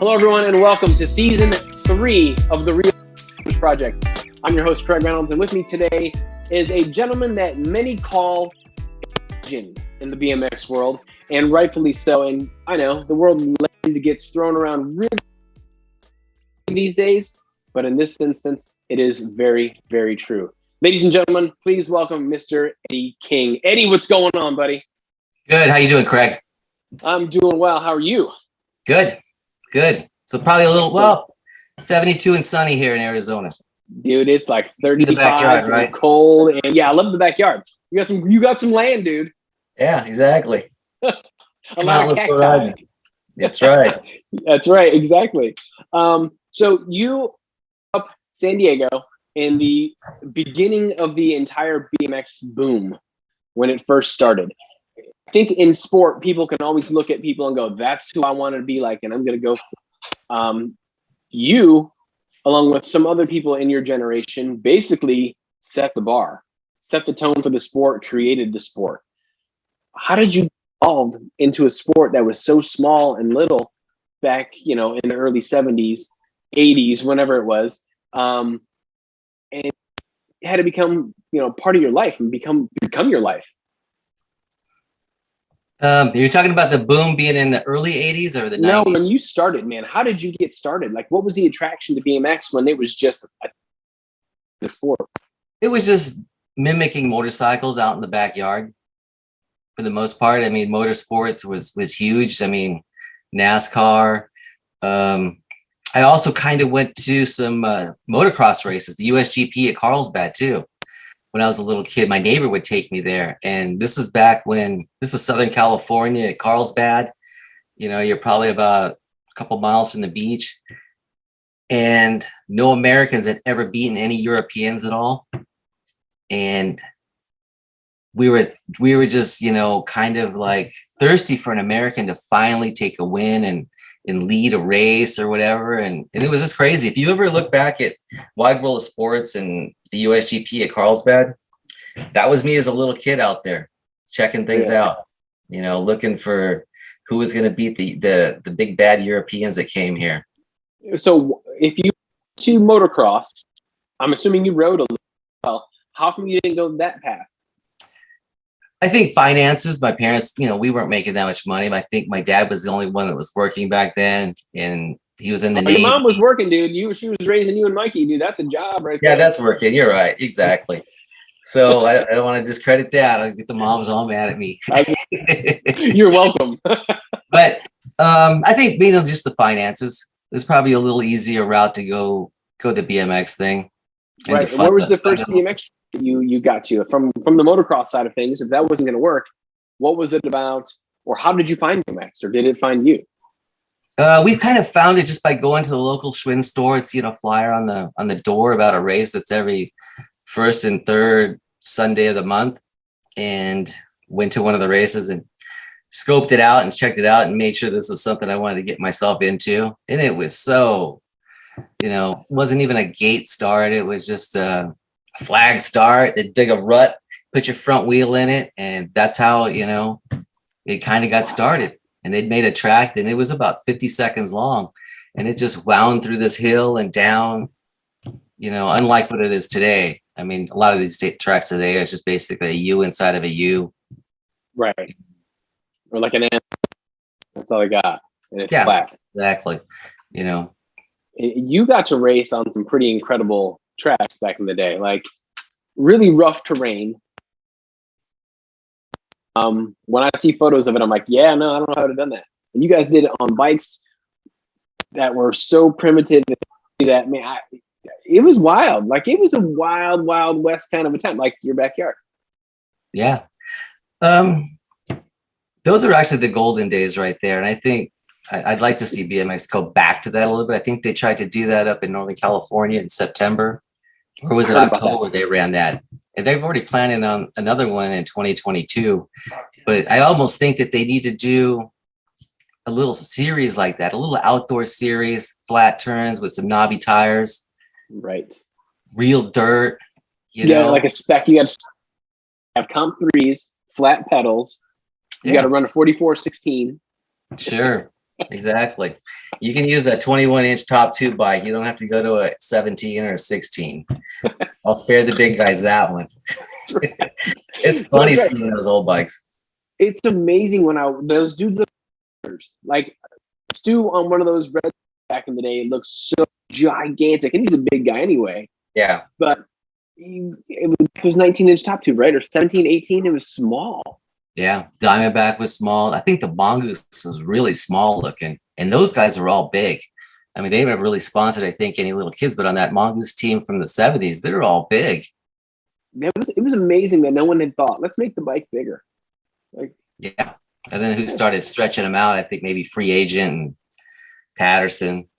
Hello, everyone, and welcome to Season 3 of the Real Project. I'm your host, Craig Reynolds, and with me today is a gentleman that many call a legend in the BMX world, and rightfully so. And I know the word legend gets thrown around really these days, but in this instance, it is very, very true. Ladies and gentlemen, please welcome Mr. Eddy King. Eddie, what's going on, buddy? Good. How you doing, Craig? I'm doing well. How are you? Good. So probably a little, 72 and sunny here in Arizona. Dude, it's like 35 the backyard, right? And cold. And yeah, I love the backyard. You got some land, dude. Yeah, exactly. A lot of cacti. That's right. That's right, exactly. So you up San Diego in the beginning of the entire BMX boom when it first started. I think in sport, people can always look at people and go, that's who I want to be like, and I'm going to go for you, along with some other people in your generation, basically set the bar, set the tone for the sport, created the sport. How did you evolve into a sport that was so small and little back, in the early 70s, 80s, whenever it was, and it had to become, part of your life and become your life? You're talking about the boom being in the early 80s or the 90s? No, when you started, man, how did you get started? Like, what was the attraction to BMX when it was just the sport? It was just mimicking motorcycles out in the backyard for the most part. I mean, motorsports was huge. I mean, NASCAR. I also kind of went to some motocross races, the USGP at Carlsbad too. When I was a little kid, my neighbor would take me there. And this is back when, this is Southern California at Carlsbad. You're probably about a couple miles from the beach. And no Americans had ever beaten any Europeans at all. And we were just, kind of like thirsty for an American to finally take a win and lead a race or whatever. And it was just crazy. If you ever look back at Wide World of Sports and the USGP at Carlsbad, that was me as a little kid out there checking things out, looking for who was going to beat the big bad Europeans that came here. So if you to motocross, I'm assuming you rode a little well. How come you didn't go that path? I think finances. My parents, we weren't making that much money. I think my dad was the only one that was working back then, and he was in the Navy. Your mom was working, dude. She was raising you and Mikey, dude. That's a job right there. Yeah, that's working. You're right. Exactly. So I don't want to discredit that. I'll get the moms all mad at me. You're welcome. But I think, just the finances. It was probably a little easier route to go the BMX thing. Right. Where was the first BMX you got to from the motocross side of things? If that wasn't going to work, what was it about, or how did you find BMX, or did it find you? We kind of found it just by going to the local Schwinn store and seeing a flyer on the door about a race that's every first and third Sunday of the month, and went to one of the races and scoped it out and checked it out and made sure this was something I wanted to get myself into. And it was so, it wasn't even a gate start. It was just a flag start. They dig a rut, put your front wheel in it, and that's how, it kind of got started. And they'd made a track, and it was about 50 seconds long, and it just wound through this hill and down, unlike what it is today. I mean, a lot of these tracks today are just basically a U inside of a U. Right. Or like an M. That's all I got. And it's flat. Exactly. You got to race on some pretty incredible tracks back in the day, like really rough terrain. When I see photos of it, I'm like, yeah, no, I don't know how to have done that. And you guys did it on bikes that were so primitive that, man, it was wild. Like, it was a wild, wild west kind of attempt, like your backyard. Yeah. Those are actually the golden days right there. And I think I'd like to see BMX go back to that a little bit. I think they tried to do that up in Northern California in September, or was it October they ran that? And they've already planning on another one in 2022. But I almost think that they need to do a little series like that, a little outdoor series, flat turns with some knobby tires. Right. Real dirt. Like a spec. You got to have comp threes, flat pedals. You got to run a 44-16. Sure. Exactly. You can use a 21-inch top tube bike. You don't have to go to a 17 or a 16. I'll spare the big guys that one. It's So funny that's right. seeing those old bikes. It's amazing when those dudes look like Stu on one of those red back in the day looks so gigantic, and he's a big guy anyway. Yeah. But it was 19-inch top tube, right? Or 17, 18. It was small. Yeah. Diamondback was small. I think the Mongoose was really small looking, and those guys were all big. I mean, they never really sponsored, I think, any little kids, but on that Mongoose team from the 70s, they're all big. It was amazing that no one had thought, let's make the bike bigger. Like, yeah. And then who started stretching them out? I think maybe Free Agent and Patterson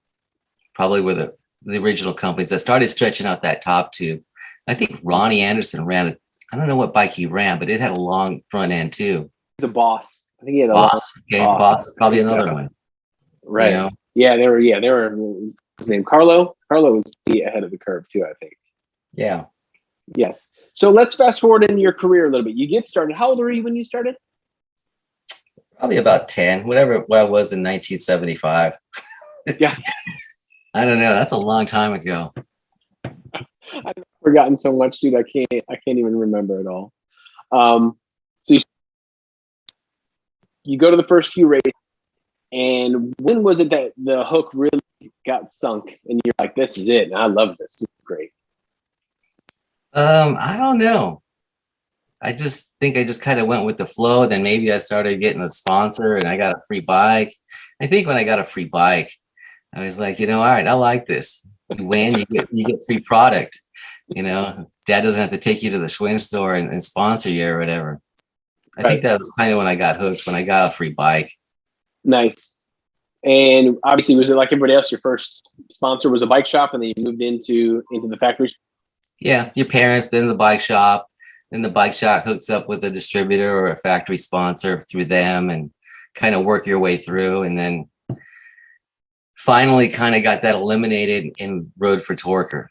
probably were the original companies that started stretching out that top tube. I think Ronnie Anderson ran it. I don't know what bike he ran, but it had a long front end too. he's a boss. I think he had a Boss. Okay, Boss, probably another one. Right. You know? Yeah, they were his name Carlo. Carlo was ahead of the curve too, I think. Yeah. Yes. So let's fast forward in your career a little bit. You get started. How old were you when you started? Probably about 10, whatever what I was in 1975. Yeah. I don't know. That's a long time ago. I've forgotten so much, dude. I can't even remember it all. So you go to the first few races, and when was it that the hook really got sunk and you're like, this is it, and I love this. This is great. I don't know. I just think I just kind of went with the flow. Then maybe I started getting a sponsor and I got a free bike. I think when I got a free bike, I was like, all right, I like this. You win, you get free product. Dad doesn't have to take you to the Schwinn store and sponsor you or whatever. I think that was kind of when I got hooked, when I got a free bike. Nice. And obviously, was it like everybody else? Your first sponsor was a bike shop, and then you moved into the factory? Yeah, your parents, then the bike shop. Then the bike shop hooks up with a distributor or a factory sponsor through them and kind of work your way through. And then finally kind of got that eliminated and rode for Torker.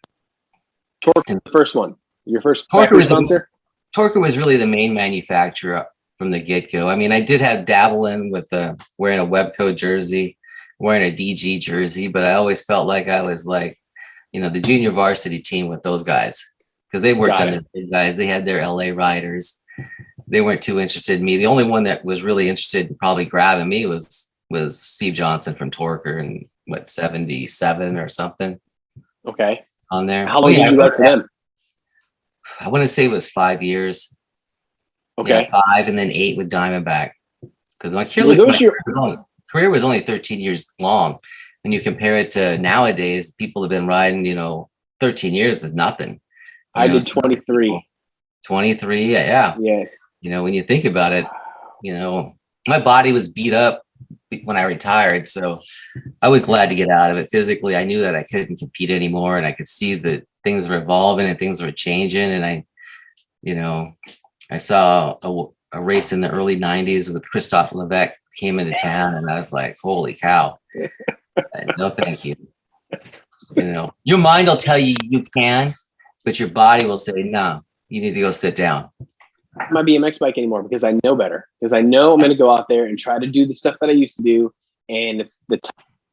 Torker, the first one. Your first Torker sponsor? Torker was really the main manufacturer from the get-go. I mean, I did have dabble in with wearing a Webco jersey, wearing a DG jersey, but I always felt like I was like, the junior varsity team with those guys. Because they worked on the big guys. They had their LA riders. They weren't too interested in me. The only one that was really interested in probably grabbing me was Steve Johnson from Torker in 77 or something. Okay. On there. How long did you ride for them? I want to say it was 5 years. Okay. Yeah, 5 and then 8 with Diamondback. Because my career was only 13 years long. When you compare it to nowadays, people have been riding, 13 years is nothing. I did 23. 23, yeah. Yes. When you think about it, my body was beat up when I retired. So I was glad to get out of it. Physically, I knew that I couldn't compete anymore, and I could see that things were evolving and things were changing. And I saw a race in the early 90s with Christophe Levesque came into town, and I was like, holy cow. No, thank you. Your mind will tell you you can, but your body will say, no, you need to go sit down. My BMX bike anymore because I know better. Because I know I'm going to go out there and try to do the stuff that I used to do, and it's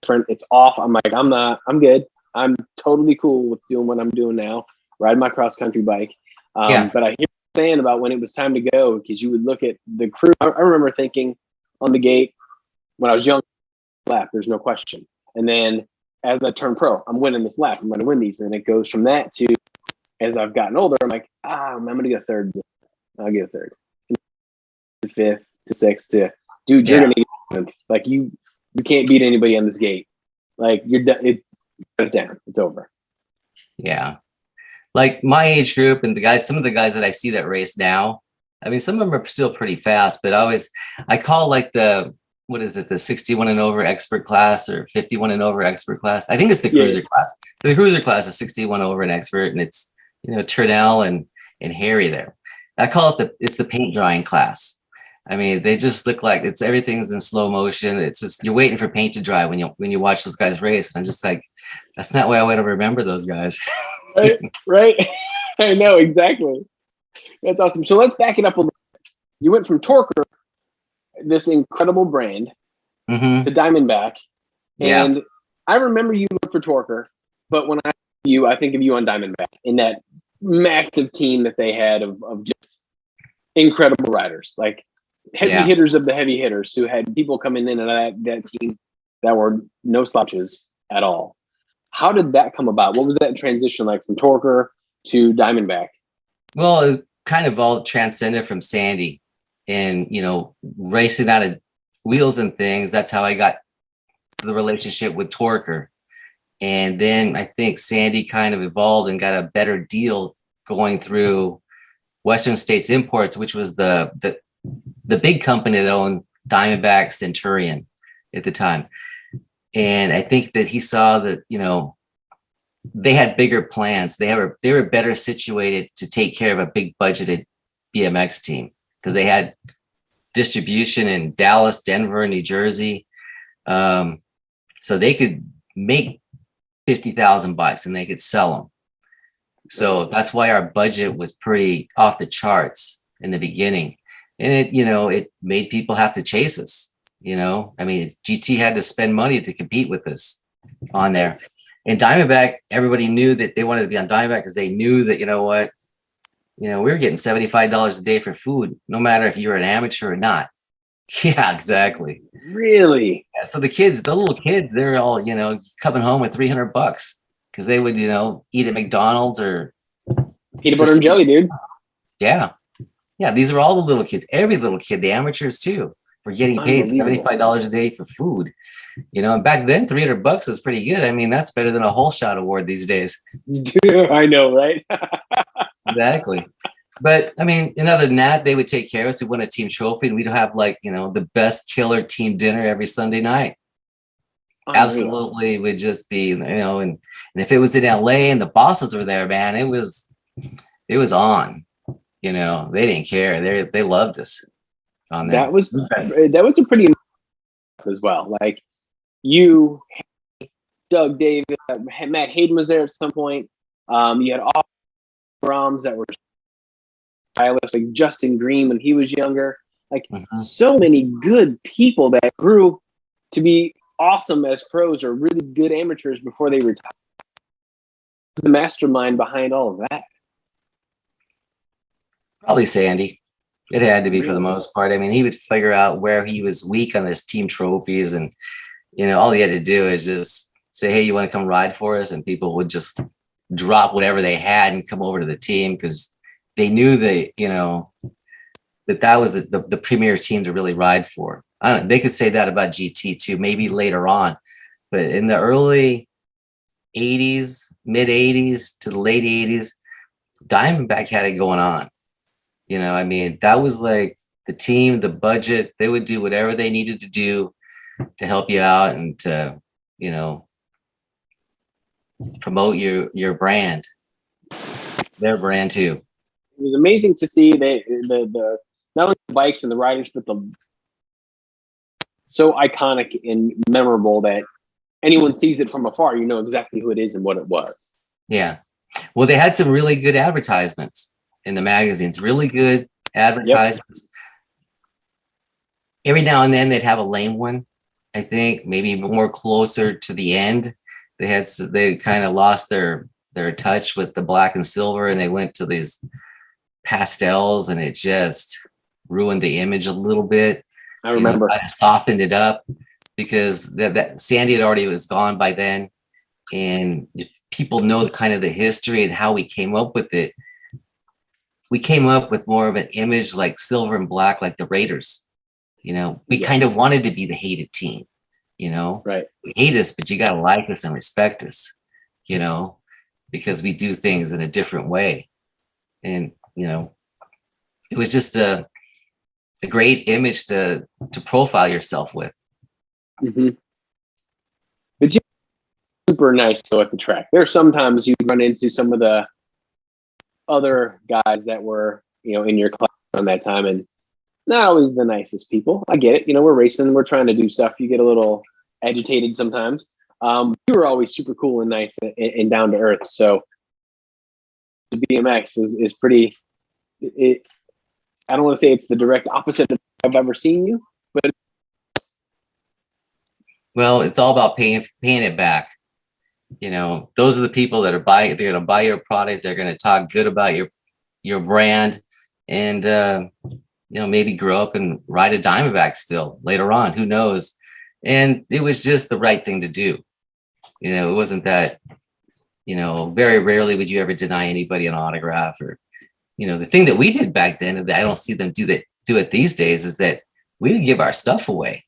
different. It's off. I'm like, I'm good. I'm totally cool with doing what I'm doing now, riding my cross country bike. But I hear you saying about when it was time to go, because you would look at the crew. I remember thinking on the gate when I was young, lap, there's no question. And then as I turned pro, I'm winning this lap. I'm going to win these. And it goes from that to, as I've gotten older, I'm like, I'm going to get a third. I'll get a third. To fifth, to sixth, to dude, you're going to get seventh. Like you can't beat anybody on this gate. Like you're done. It's down. It's over. Yeah. Like my age group and some of the guys that I see that race now, I mean, some of them are still pretty fast, but I call like the 61 and over expert class or 51 and over expert class. I think it's the cruiser class. The cruiser class is 61 over and expert, and it's, Turnell and Harry there. I call it it's the paint drying class. I mean, they just look like everything's in slow motion. It's just, you're waiting for paint to dry when you watch those guys race. And I'm just like, that's not why I want to remember those guys. Right. I know, exactly. That's awesome. So let's back it up a little bit. You went from Torker, this incredible brand, Mm-hmm. to Diamondback. Yeah. And I remember you for Torker, but when I think of you on Diamondback in that massive team that they had of just incredible riders, like heavy hitters of the heavy hitters who had people coming in and that team that were no slouches at all. How did that come about? What was that transition like from Torker to Diamondback? Well, it kind of all transcended from Sandy and, racing out of wheels and things. That's how I got the relationship with Torker. And then I think Sandy kind of evolved and got a better deal going through Western States Imports, which was the big company that owned Diamondback Centurion at the time. And I think that he saw that, they had bigger plans. They were better situated to take care of a big budgeted BMX team because they had distribution in Dallas, Denver, New Jersey. So they could make 50,000 bikes and they could sell them. So that's why our budget was pretty off the charts in the beginning. And it made people have to chase us. I mean, GT had to spend money to compete with us on there. And Diamondback, everybody knew that they wanted to be on Diamondback because they knew that, we were getting $75 a day for food, no matter if you were an amateur or not. Yeah, exactly. Really? Yeah, so the little kids, they're all, coming home with $300 because they would, eat at McDonald's or peanut butter and jelly, dude. Yeah. Yeah. These are all the little kids. Every little kid, the amateurs too, were getting paid $75 a day for food. And back then $300 was pretty good. I mean, that's better than a whole shot award these days. I know, right? Exactly. But I mean, and other than that, they would take care of us. We won a team trophy and we'd have the best killer team dinner every Sunday night. Absolutely. Would just be, and if it was in LA and the bosses were there, man, it was on, they didn't care. They loved us on there. That was a pretty as well. Like you, Doug Davis, Matt Hayden was there at some point. You had all Brahms that were stylists, like Justin Green when he was younger. Like so many good people that grew to be awesome as pros or really good amateurs before they retired. The mastermind behind all of that. Probably Sandy. It had to be for the most part. I mean, he would figure out where he was weak on his team trophies, and all he had to do is just say, "Hey, you want to come ride for us?" And people would just drop whatever they had and come over to the team because they knew that was the premier team to really ride for. I don't know, they could say that about GT too, maybe later on, but in the early 80s, mid 80s to the late 80s, Diamondback had it going on. I mean, that was like the team, the budget, they would do whatever they needed to do to help you out and to, promote your brand, their brand too. It was amazing to see the not only the bikes and the riders, but the so iconic and memorable that anyone sees it from afar, you know exactly who it is and what it was. Yeah. Well, they had some really good advertisements in the magazines, really good advertisements. Yep. Every now and then they'd have a lame one. I think maybe more closer to the end. They kind of lost their touch with the black and silver and they went to these pastels and it just ruined the image a little bit. I remember. Kind of softened it up because that Sandy had already was gone by then. And if people know the history and how we came up with it, we came up with more of an image like silver and black, like the Raiders. We kind of wanted to be the hated team, right. We hate us, but you got to like us and respect us, because we do things in a different way. And, it was just a great image to profile yourself with. Mm-hmm. But you're super nice though at the track. There are sometimes you run into some of the other guys that were, in your class around that time and not always the nicest people. I get it. We're racing, we're trying to do stuff. You get a little agitated sometimes. You were always super cool and nice and down to earth. So the BMX is pretty, I don't want to say it's the direct opposite of I've ever seen you, but Well, it's all about paying it back. You know, those are the people that are they're going to buy your product. They're going to talk good about your brand, and you know, maybe grow up and ride a Diamondback still later on. Who knows? And it was just the right thing to do. You know, it wasn't that, you know, very rarely would you ever deny anybody an autograph, or, you know, the thing that we did back then that I don't see them do it these days is that we would give our stuff away.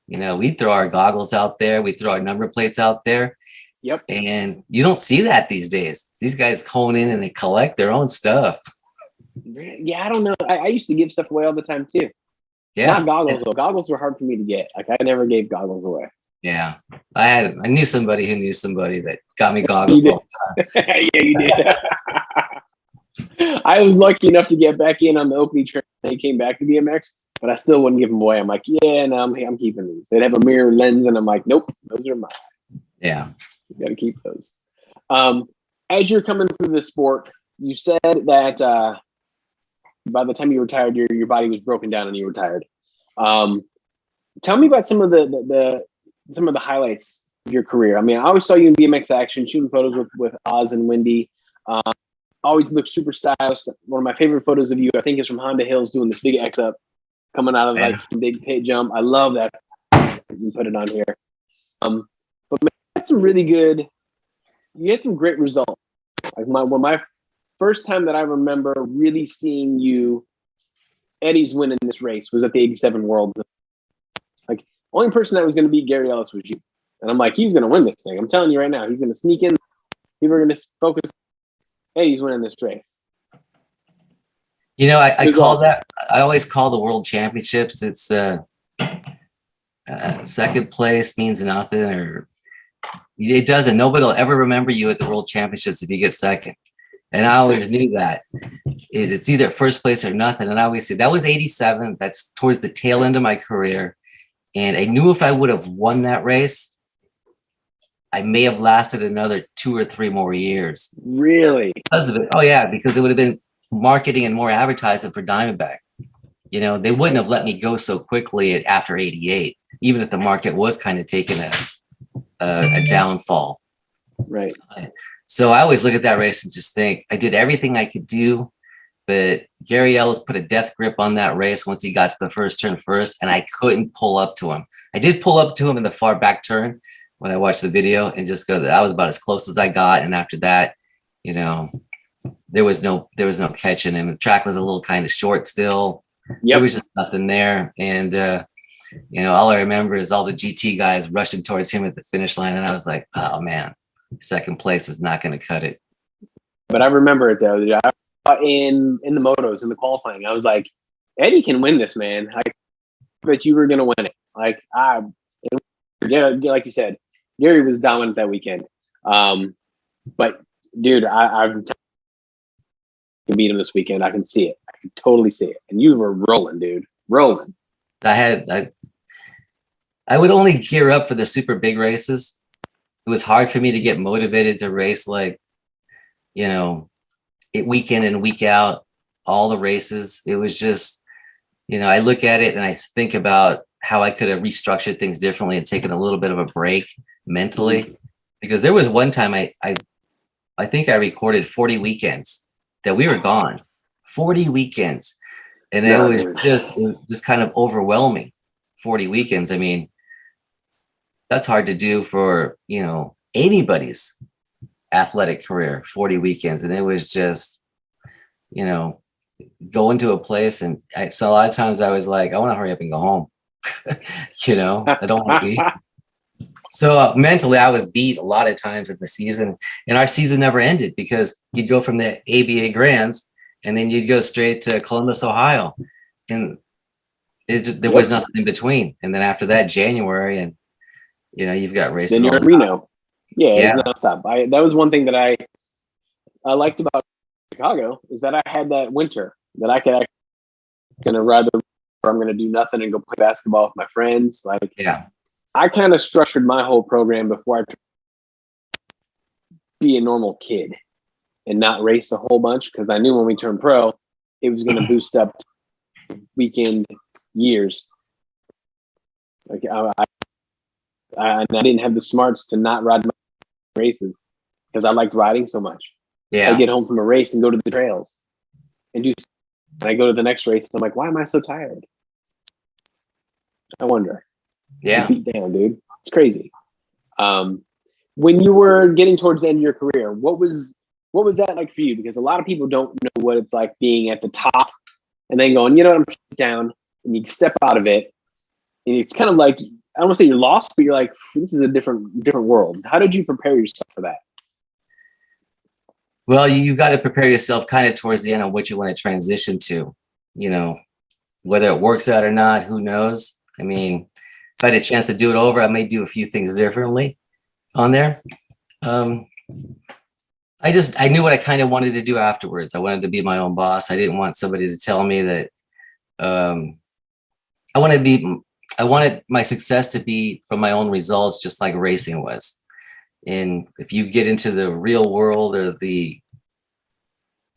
You know, we'd throw our goggles out there, we throw our number plates out there. Yep. And you don't see that these days. These guys hone in and they collect their own stuff. Yeah, I don't know. I used to give stuff away all the time too. Yeah. Not goggles though. Goggles were hard for me to get. Like I never gave goggles away. Yeah. I knew somebody who knew somebody that got me goggles all the time. Yeah, you did. I was lucky enough to get back in on the Oakley train. They came back to BMX, but I still wouldn't give them away. I'm like, yeah, no, I'm keeping these. They'd have a mirror lens, and I'm like, nope, those are mine. Yeah. You got to keep those. As you're coming through the sport, you said that by the time you retired, your body was broken down and you retired. Tell me about some of the highlights of your career. I mean, I always saw you in BMX action, shooting photos with Oz and Wendy. Always looked super stylish. One of my favorite photos of you, I think, is from Honda Hills doing this big X up, coming out of like some big pit jump. I love that. You put it on here. But man, you had some really good. You had some great results. Like my first time that I remember really seeing you, Eddy's win in this race was at the '87 Worlds. Like only person that was going to beat Gary Ellis was you, and I'm like, he's going to win this thing. I'm telling you right now, he's going to sneak in. People are going to focus. Hey, he's winning this race. You know, I call that. I always call the World Championships. It's second place means nothing, or it doesn't. Nobody will ever remember you at the World Championships if you get second. And I always knew that it's either first place or nothing. And I always say that was '87. That's towards the tail end of my career. And I knew if I would have won that race, I may have lasted another 2 or 3 more years. Really? Because of it. Oh yeah, because it would have been marketing and more advertising for Diamondback. You know, they wouldn't have let me go so quickly after '88, even if the market was kind of taking a downfall. Right. So I always look at that race and just think I did everything I could do, but Gary Ellis put a death grip on that race once he got to the first turn first, and I couldn't pull up to him. I did pull up to him in the far back turn when I watched the video and just go, that was about as close as I got. And after that, you know, there was no catching him. The track was a little kind of short still. Yep. There was just nothing there. And, you know, all I remember is all the GT guys rushing towards him at the finish line. And I was like, oh man, second place is not going to cut it. But I remember it though. In the motos, in the qualifying, I was like, Eddy can win this, man. I bet you were going to win it. Like, like you said, Gary was dominant that weekend. But dude, I can beat him this weekend. I can see it. I can totally see it. And you were rolling, dude. Rolling. I would only gear up for the super big races. It was hard for me to get motivated to race, like, you know, week in and week out, all the races. It was just, you know, I look at it and I think about how I could have restructured things differently and taken a little bit of a break mentally. Because there was one time I think I recorded 40 weekends that we were gone. 40 weekends. And it was just kind of overwhelming. 40 weekends. I mean, that's hard to do for, you know, anybody's athletic career, 40 weekends. And it was just, you know, going to a place. And so a lot of times I was like, I want to hurry up and go home. You know, I don't want to be. So mentally, I was beat a lot of times in the season. And our season never ended because you'd go from the ABA Grands and then you'd go straight to Columbus, Ohio. And there was nothing in between. And then after that, January, and you know, you've got races. Then you're in Reno. Yeah. It's nonstop. That was one thing that I liked about Chicago is that I had that winter that I could actually gonna ride the, or I'm gonna do nothing and go play basketball with my friends. Like, I kind of structured my whole program before I be a normal kid and not race a whole bunch because I knew when we turned pro, it was gonna boost up weekend years. Like and I didn't have the smarts to not ride my races because I liked riding so much. Yeah. I get home from a race and go to the trails and and I go to the next race. And I'm like, why am I so tired? I wonder. Yeah. Beat down, dude. It's crazy. When you were getting towards the end of your career, what was that like for you? Because a lot of people don't know what it's like being at the top and then going, you know what, I'm down, and you step out of it, and it's kind of like, I don't want to say you're lost, but you're like, this is a different world. How did you prepare yourself for that? Well, you got to prepare yourself kind of towards the end on what you want to transition to, you know, whether it works out or not, who knows? I mean, if I had a chance to do it over, I may do a few things differently on there. I knew what I kind of wanted to do afterwards. I wanted to be my own boss. I didn't want somebody to tell me that, I wanted my success to be from my own results, just like racing was. And if you get into the real world or the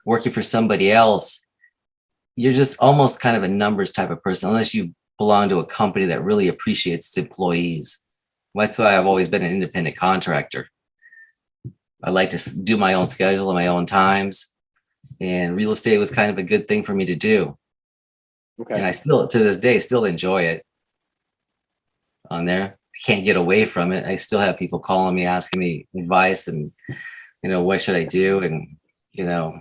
working for somebody else, you're just almost kind of a numbers type of person, unless you belong to a company that really appreciates its employees. That's why I've always been an independent contractor. I like to do my own schedule and my own times. And real estate was kind of a good thing for me to do. Okay. And I still, to this day, still enjoy it on there. I can't get away from it. I still have people calling me, asking me advice and, you know, what should I do? And, you know,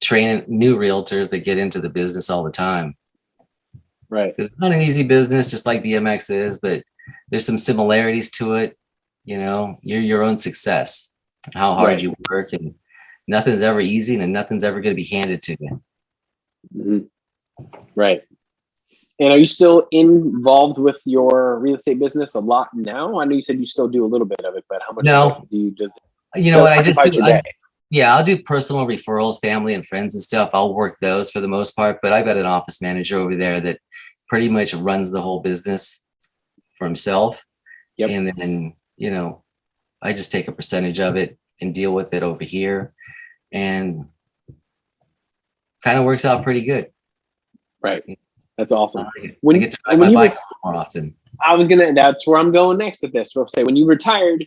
training new realtors that get into the business all the time. Right. It's not an easy business, just like BMX is, but there's some similarities to it. You know, you're your own success, how hard Right. you work, and nothing's ever easy and nothing's ever going to be handed to you. Mm-hmm. Right. And are you still involved with your real estate business a lot now? I know you said you still do a little bit of it, but how much No, do you just? you know what I just do? Your day? Yeah, I'll do personal referrals, family and friends and stuff. I'll work those for the most part, but I've got an office manager over there that pretty much runs the whole business for himself. Yep. And then, you know, I just take a percentage of it and deal with it over here, and kind of works out pretty good. Right. That's awesome. I get to ride my bike more often. That's where I'm going next at this. We'll say when you retired,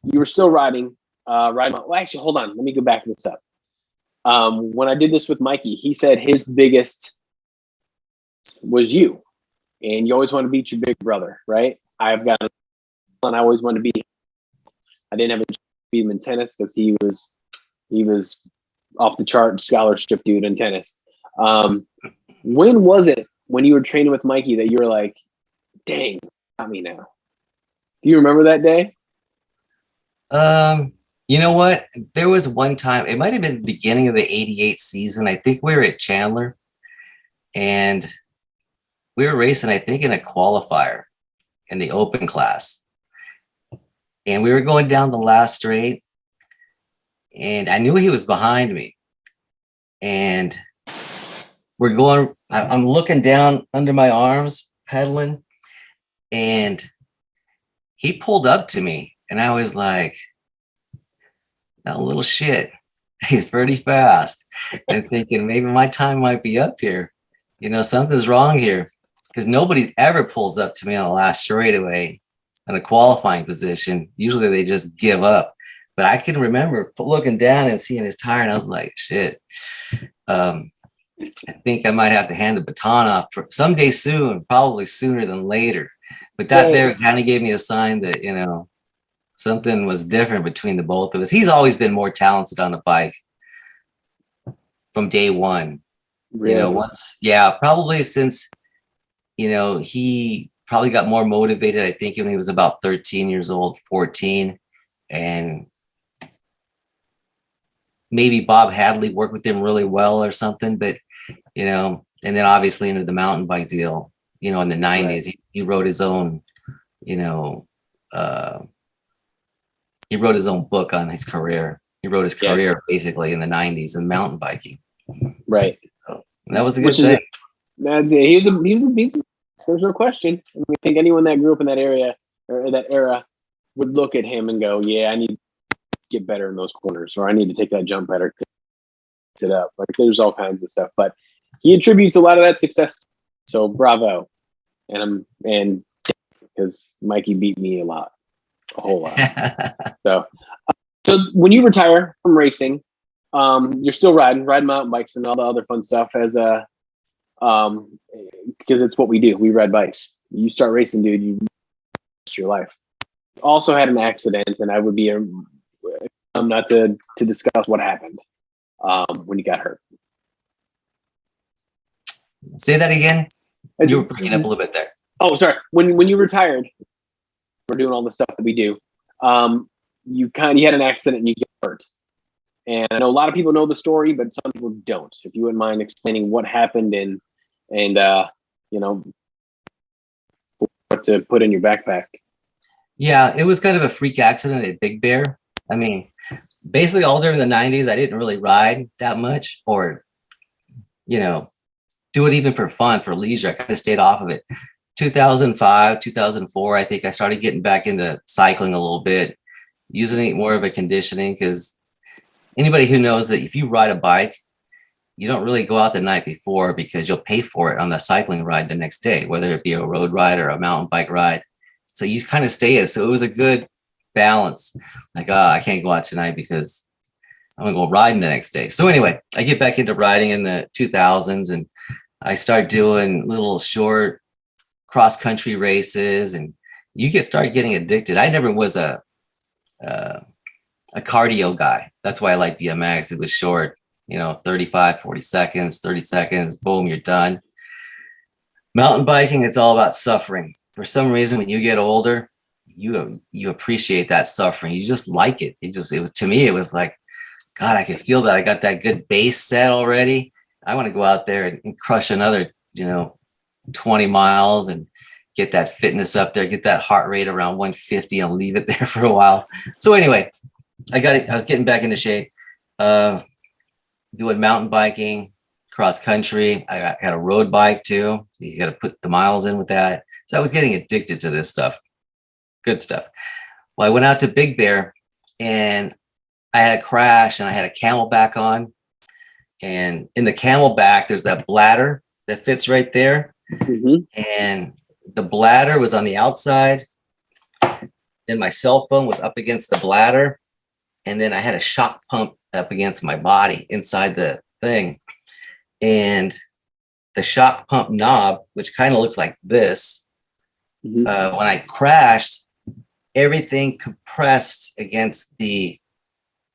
you were still riding. Well, actually, hold on. Let me go back this up. When I did this with Mikey, he said his biggest was you, and you always want to beat your big brother, right? I've got, and I always wanted to beat. I didn't have a chance to beat him in tennis because he was off the chart scholarship dude in tennis. When was it when you were training with Mikey that you were like, "Dang, got me now"? Do you remember that day? You know what? There was one time, it might have been the beginning of the 88 season. I think we were at Chandler and we were racing, I think, in a qualifier in the open class. And we were going down the last straight and I knew he was behind me. And I'm looking down under my arms, pedaling, and he pulled up to me and I was like, that little shit, he's pretty fast, and thinking maybe my time might be up here. You know, something's wrong here, because nobody ever pulls up to me on the last straightaway in a qualifying position. Usually they just give up. But I can remember looking down and seeing his tire, and I was like, shit. I think I might have to hand the baton off for someday soon, probably sooner than later. But that there kind of gave me a sign that, you know, something was different between the both of us. He's always been more talented on the bike from day one. Really? You know, probably since, you know, he probably got more motivated, I think, when he was about 13 years old, 14. And maybe Bob Hadley worked with him really well or something. But, you know, and then obviously into the mountain bike deal, you know, in the 90s, he wrote his own, you know, he wrote his own book on his career. He wrote his career basically in the 90s in mountain biking. Right. So that was a good thing. There's no question. I think anyone that grew up in that area or that era would look at him and go, yeah, I need to get better in those corners, or I need to take that jump better, it up. Like there's all kinds of stuff, but he attributes a lot of that success. So bravo. And because Mikey beat me a whole lot. So when you retire from racing, you're still riding mountain bikes and all the other fun stuff as a because it's what we do. We ride bikes. You start racing, dude, you rest your life. Also had an accident, and I would be not to discuss what happened when you got hurt. Say that again. You were bringing up a little bit there. Oh, sorry. When you retired, we're doing all the stuff that we do. You had an accident and you get hurt. And I know a lot of people know the story, but some people don't. If you wouldn't mind explaining what happened and what to put in your backpack. Yeah, it was kind of a freak accident at Big Bear. I mean, basically all during the 90s, I didn't really ride that much or, do it even for fun, for leisure. I kind of stayed off of it. 2005, 2004, I think I started getting back into cycling a little bit, using it more of a conditioning, because anybody who knows that if you ride a bike, you don't really go out the night before because you'll pay for it on the cycling ride the next day, whether it be a road ride or a mountain bike ride. So you kind of stay it. So it was a good balance. Like, I can't go out tonight because I'm going to go riding the next day. So anyway, I get back into riding in the 2000s and I start doing little short cross country races, and you start getting addicted. I never was a cardio guy. That's why I like BMX. It was short, 35, 40 seconds, 30 seconds, boom, you're done. Mountain biking, it's all about suffering. For some reason, when you get older, you appreciate that suffering. You just like it. To me, it was like, God, I can feel that. I got that good base set already. I want to go out there and crush another, 20 miles and get that fitness up there, get that heart rate around 150 and leave it there for a while. So anyway, I was getting back into shape, doing mountain biking, cross country. I had a road bike too. So you got to put the miles in with that. So I was getting addicted to this stuff. Good stuff. Well, I went out to Big Bear and I had a crash and I had a Camelback on. And in the Camelback, there's that bladder that fits right there. Mm-hmm. And the bladder was on the outside. Then my cell phone was up against the bladder. And then I had a shock pump up against my body inside the thing. And the shock pump knob, which kind of looks like this, mm-hmm. When I crashed, everything compressed against the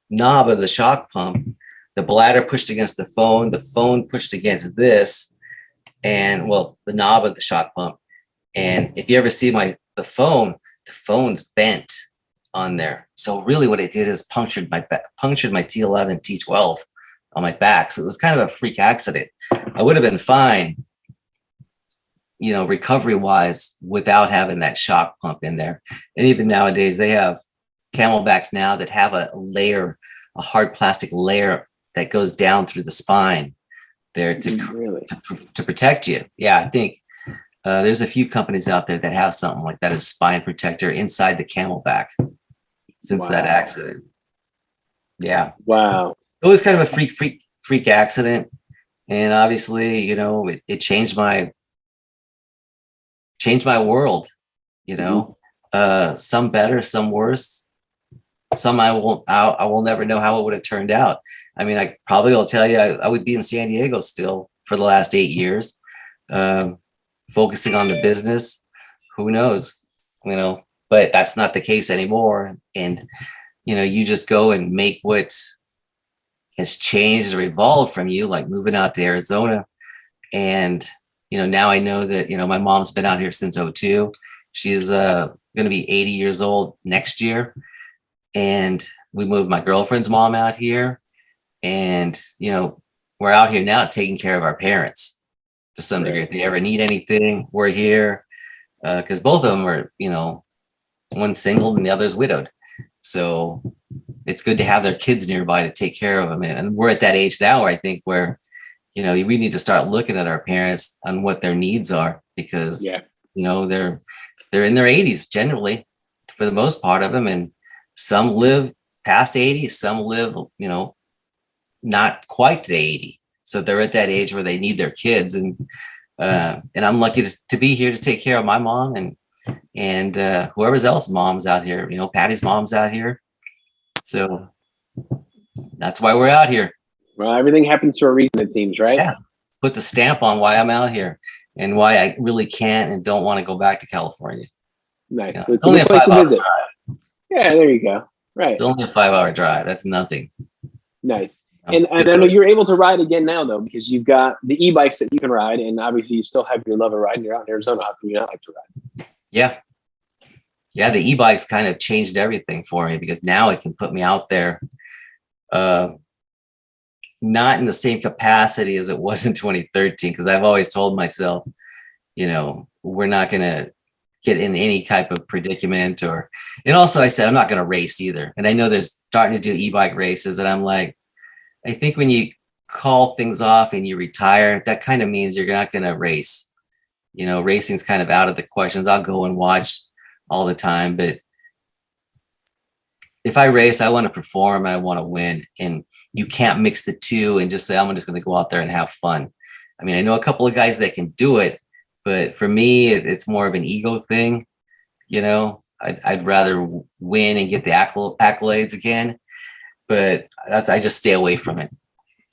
knob of the shock pump. The bladder pushed against the phone pushed against this, and the knob of the shock pump. And if you ever see the phone's bent on there. So really what it did is punctured my T11, T12 on my back. So it was kind of a freak accident. I would have been fine, recovery wise, without having that shock pump in there. And even nowadays they have Camelbacks now that have a hard plastic layer that goes down through the spine there to protect you. Yeah, I think there's a few companies out there that have something like that as spine protector inside the Camelback since that accident. Yeah. Wow. It was kind of a freak accident. And obviously, it changed my world, mm-hmm. Some better, some worse. Some I will never know how it would have turned out. I mean, I probably will tell you I would be in San Diego still for the last 8 years, focusing on the business. Who knows, but that's not the case anymore. And, you just go and make what has changed or evolved from you, like moving out to Arizona. And, now I know that, my mom's been out here since 2002. She's going to be 80 years old next year. And we moved my girlfriend's mom out here. And, we're out here now taking care of our parents to some degree. If they ever need anything, we're here. Because both of them are, one's single and the other's widowed. So it's good to have their kids nearby to take care of them. And we're at that age now where I think we need to start looking at our parents on what their needs are, because, they're in their 80s generally for the most part of them. And some live past 80, some live, not quite to 80. So they're at that age where they need their kids. And I'm lucky to be here to take care of my mom and and whoever's else mom's out here. Patty's mom's out here. So that's why we're out here. Well, everything happens for a reason, it seems, right? Yeah. Put the stamp on why I'm out here and why I really can't and don't want to go back to California. Nice. It's only a 5-hour drive. Yeah, there you go. Right. It's only a 5-hour drive. That's nothing. Nice. And I know you're able to ride again now, though, because you've got the e-bikes that you can ride, and obviously you still have your love of riding. You're out in Arizona. How can you not like to ride? Yeah. Yeah, the e-bikes kind of changed everything for me because now it can put me out there not in the same capacity as it was in 2013, because I've always told myself, we're not going to get in any type of predicament and also I said, I'm not going to race either. And I know they're starting to do e-bike races, and I'm like, I think when you call things off and you retire, that kind of means you're not going to race. Racing's kind of out of the questions. I'll go and watch all the time, but if I race, I want to perform and I want to win. And you can't mix the two and just say, I'm just going to go out there and have fun. I mean, I know a couple of guys that can do it, but for me, it's more of an ego thing. I'd rather win and get the accolades again, but I just stay away from it.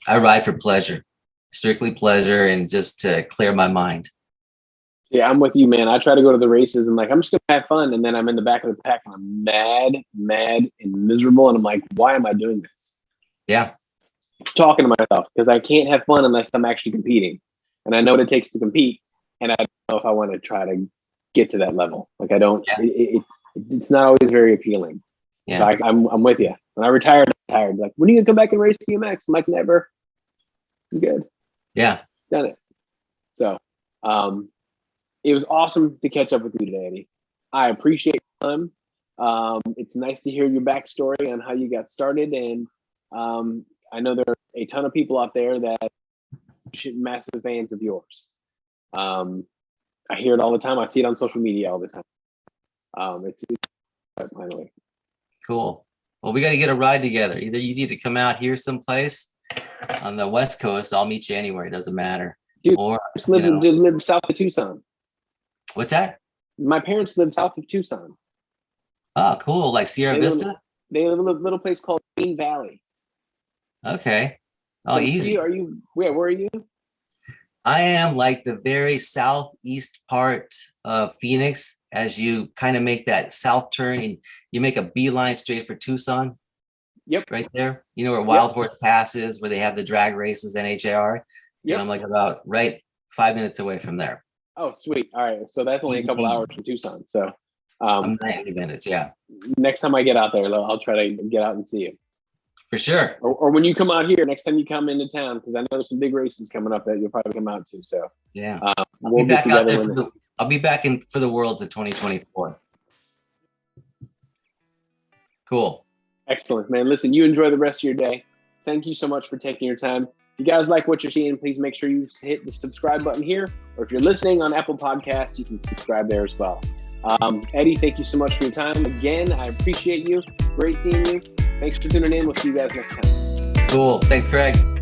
I ride for pleasure, strictly pleasure, and just to clear my mind. Yeah, I'm with you, man. I try to go to the races and I'm just going to have fun. And then I'm in the back of the pack and I'm mad and miserable. And I'm like, why am I doing this? Yeah. Talking to myself because I can't have fun unless I'm actually competing. And I know what it takes to compete. And I don't know if I want to try to get to that level. I don't, it's not always very appealing. Yeah. So I'm with you. When I retired, I'm tired. Like, when are you going to come back and race BMX? I'm like, never. I'm good. Yeah. Done it. So, it was awesome to catch up with you today, Eddy. I appreciate your time. It's nice to hear your backstory on how you got started. And I know there are a ton of people out there that are massive fans of yours. I hear it all the time. I see it on social media all the time. It's finally. Cool. Well, we got to get a ride together. Either you need to come out here someplace on the West Coast. I'll meet you anywhere. It doesn't matter. Dude, or live south of Tucson. What's that? My parents live south of Tucson. Oh, cool. Like Sierra Vista? They live in a little place called Green Valley. Okay. Oh, So easy. Where are you? I am like the very southeast part of Phoenix. As you kind of make that south turn and you make a beeline straight for Tucson. Yep. Right there. Where Wild Horse Pass is, where they have the drag races, NHAR. Yep. And I'm like about 5 minutes away from there. Oh, sweet. All right. So that's only a couple hours from Tucson. So I'm 90 minutes. Yeah. Next time I get out there, I'll try to get out and see you. For sure. Or when you come out here, next time you come into town, because I know there's some big races coming up that you'll probably come out to. So yeah. We'll be back out there. I'll be back in for the Worlds of 2024. Cool. Excellent, man. Listen, you enjoy the rest of your day. Thank you so much for taking your time. If you guys like what you're seeing, please make sure you hit the subscribe button here. Or if you're listening on Apple Podcasts, you can subscribe there as well. Eddy, thank you so much for your time. Again, I appreciate you. Great seeing you. Thanks for tuning in. We'll see you guys next time. Cool. Thanks, Greg.